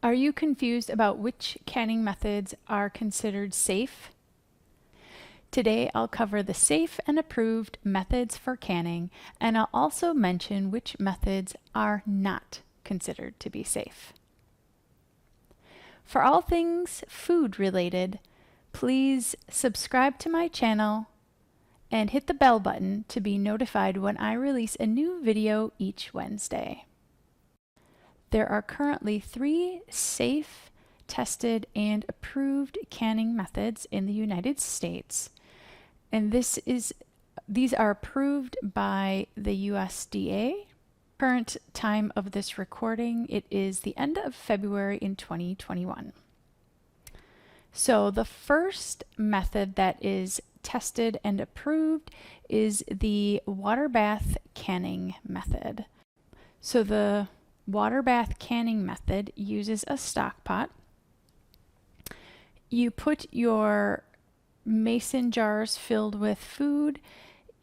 Are you confused about which canning methods are considered safe? Today I'll cover the safe and approved methods for canning, and I'll also mention which methods are not considered to be safe. For all things food related, please subscribe to my channel and hit the bell button to be notified when I release a new video each Wednesday. There are currently 3 safe, tested, and approved canning methods in the United States, and these are approved by the USDA. Current time of this recording, it is the end of February in 2021. So the first method that is tested and approved is the water bath canning method. So the water bath canning method uses a stock pot. You put your mason jars filled with food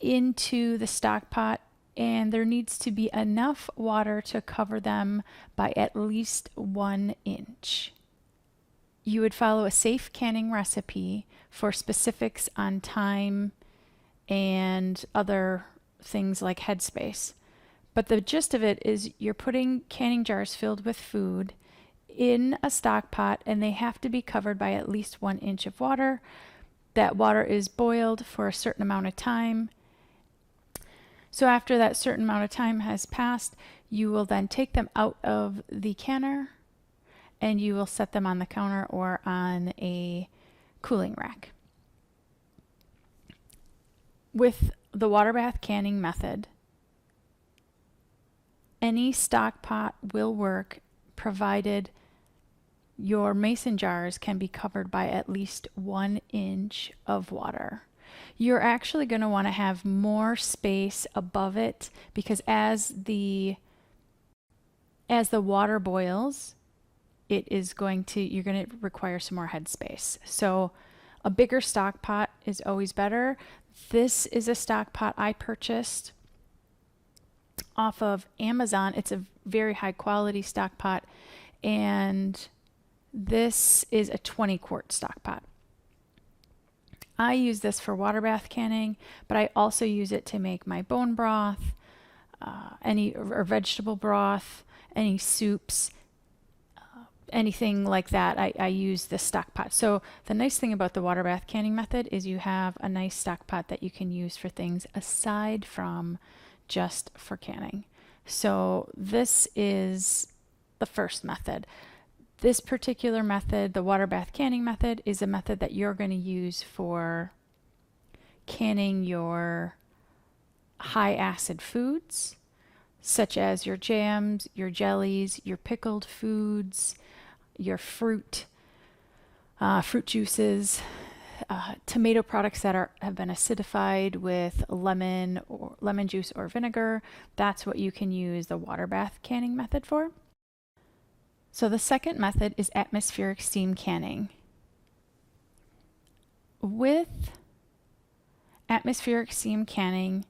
into the stock pot, and there needs to be enough water to cover them by at least 1 inch. You would follow a safe canning recipe for specifics on time and other things like headspace. But the gist of it is you're putting canning jars filled with food in a stock pot, and they have to be covered by at least 1 inch of water. That water is boiled for a certain amount of time. So after that certain amount of time has passed, you will then take them out of the canner and you will set them on the counter or on a cooling rack. With the water bath canning method, any stock pot will work provided your mason jars can be covered by at least 1 inch of water. You're actually going to want to have more space above it because as the water boils, you're going to require some more headspace. So a bigger stock pot is always better. This is a stock pot I purchased off of Amazon. It's a very high quality stock pot, and this is a 20-quart stock pot. I use this for water bath canning, but I also use it to make my bone broth, or vegetable broth, any soups, anything like that. I use this stock pot. So the nice thing about the water bath canning method is you have a nice stock pot that you can use for things aside from just for canning. So this is the first method. This particular method, the water bath canning method, is a method that you're going to use for canning your high acid foods, such as your jams, your jellies, your pickled foods, your fruit juices, tomato products that have been acidified with lemon juice or vinegar. That's what you can use the water bath canning method for. So the second method is atmospheric steam canning. With atmospheric steam canning,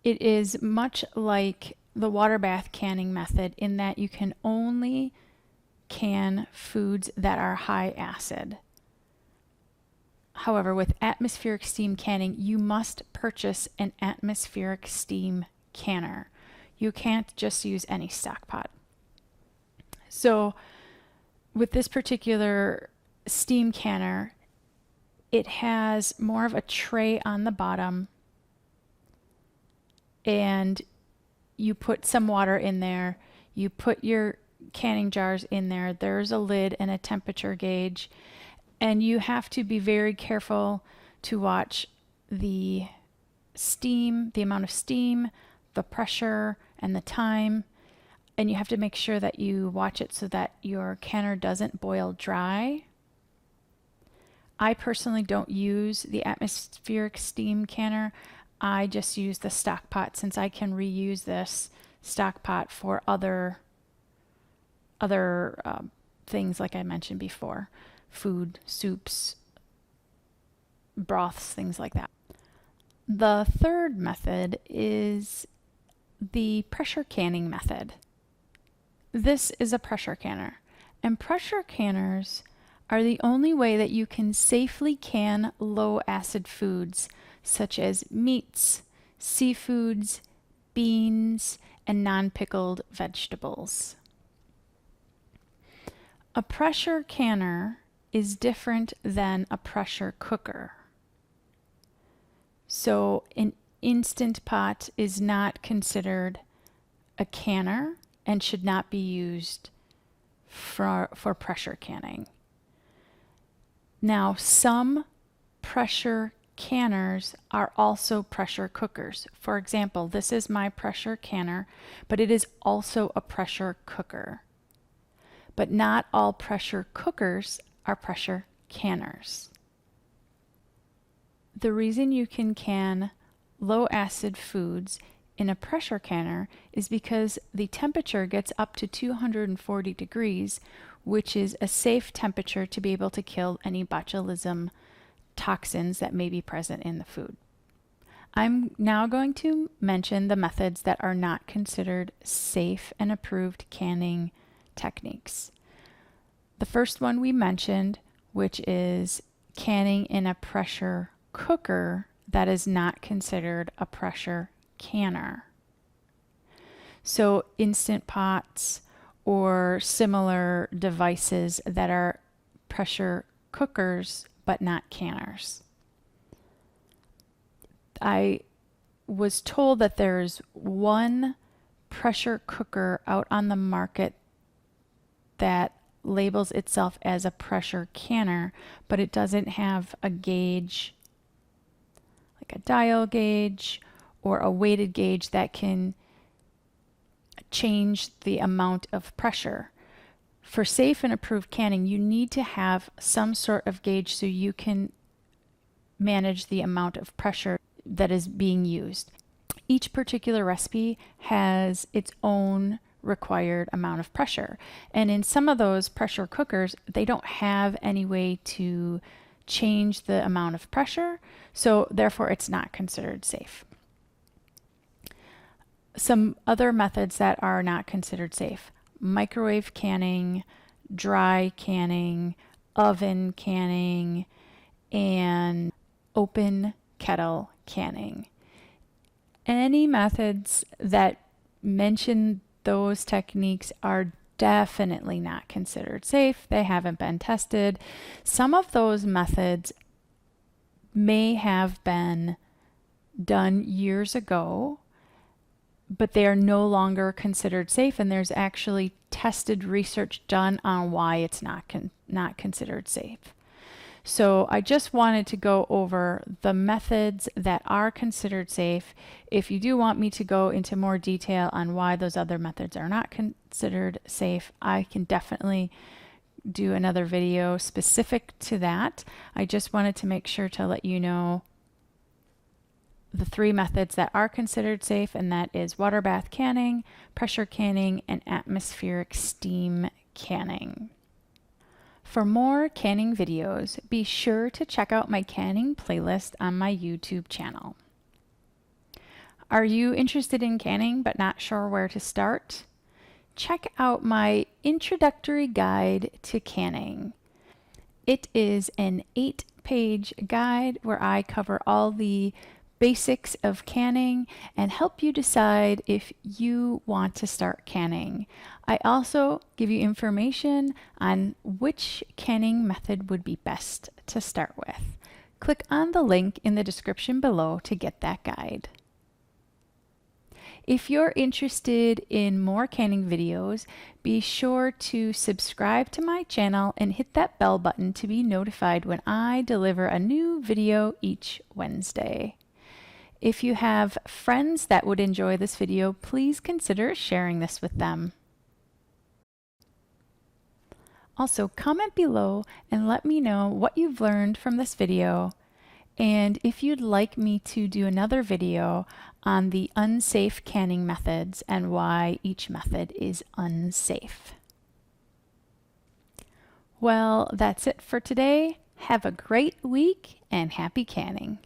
it is much like the water bath canning method in that you can only can foods that are high acid. However, with atmospheric steam canning, you must purchase an atmospheric steam canner. You can't just use any stock pot. So with this particular steam canner, it has more of a tray on the bottom, and you put some water in there. You put your canning jars in there. There's a lid and a temperature gauge, and you have to be very careful to watch the steam, the amount of steam, the pressure, and the time. And you have to make sure that you watch it so that your canner doesn't boil dry. I personally don't use the atmospheric steam canner. I just use the stock pot since I can reuse this stock pot for other things like I mentioned before, food, soups, broths, things like that. The third method is the pressure canning method. This is a pressure canner, And pressure canners are the only way that you can safely can low acid foods such as meats, seafoods, beans, and non-pickled vegetables. A pressure canner is different than a pressure cooker. So an Instant Pot is not considered a canner and should not be used for pressure canning. Now, some pressure canners are also pressure cookers. For example, this is my pressure canner, but it is also a pressure cooker. But not all pressure cookers are pressure canners. The reason you can low acid foods in a pressure canner is because the temperature gets up to 240 degrees, which is a safe temperature to be able to kill any botulism toxins that may be present in the food. I'm now going to mention the methods that are not considered safe and approved canning techniques. The first one we mentioned, which is canning in a pressure cooker, that is not considered a pressure canner. So Instant Pots or similar devices that are pressure cookers but not canners. I was told that there's one pressure cooker out on the market that labels itself as a pressure canner, but it doesn't have a gauge, like a dial gauge or a weighted gauge that can change the amount of pressure. For safe and approved canning, you need to have some sort of gauge so you can manage the amount of pressure that is being used. Each particular recipe has its own required amount of pressure. And in some of those pressure cookers, they don't have any way to change the amount of pressure, so therefore it's not considered safe. Some other methods that are not considered safe: microwave canning, dry canning, oven canning, and open kettle canning. Any methods that mention those techniques are definitely not considered safe. They haven't been tested. Some of those methods may have been done years ago, but they are no longer considered safe, and there's actually tested research done on why it's not considered safe. So I just wanted to go over the methods that are considered safe. If you do want me to go into more detail on why those other methods are not considered safe, I can definitely do another video specific to that. I just wanted to make sure to let you know the three methods that are considered safe, and that is water bath canning, pressure canning, and atmospheric steam canning. For more canning videos, be sure to check out my canning playlist on my YouTube channel. Are you interested in canning but not sure where to start? Check out my introductory guide to canning. It is an 8-page guide where I cover all the basics of canning and help you decide if you want to start canning. I also give you information on which canning method would be best to start with. Click on the link in the description below to get that guide. If you're interested in more canning videos, be sure to subscribe to my channel and hit that bell button to be notified when I deliver a new video each Wednesday. If you have friends that would enjoy this video, please consider sharing this with them. Also, comment below and let me know what you've learned from this video, and if you'd like me to do another video on the unsafe canning methods and why each method is unsafe. Well, that's it for today. Have a great week and happy canning.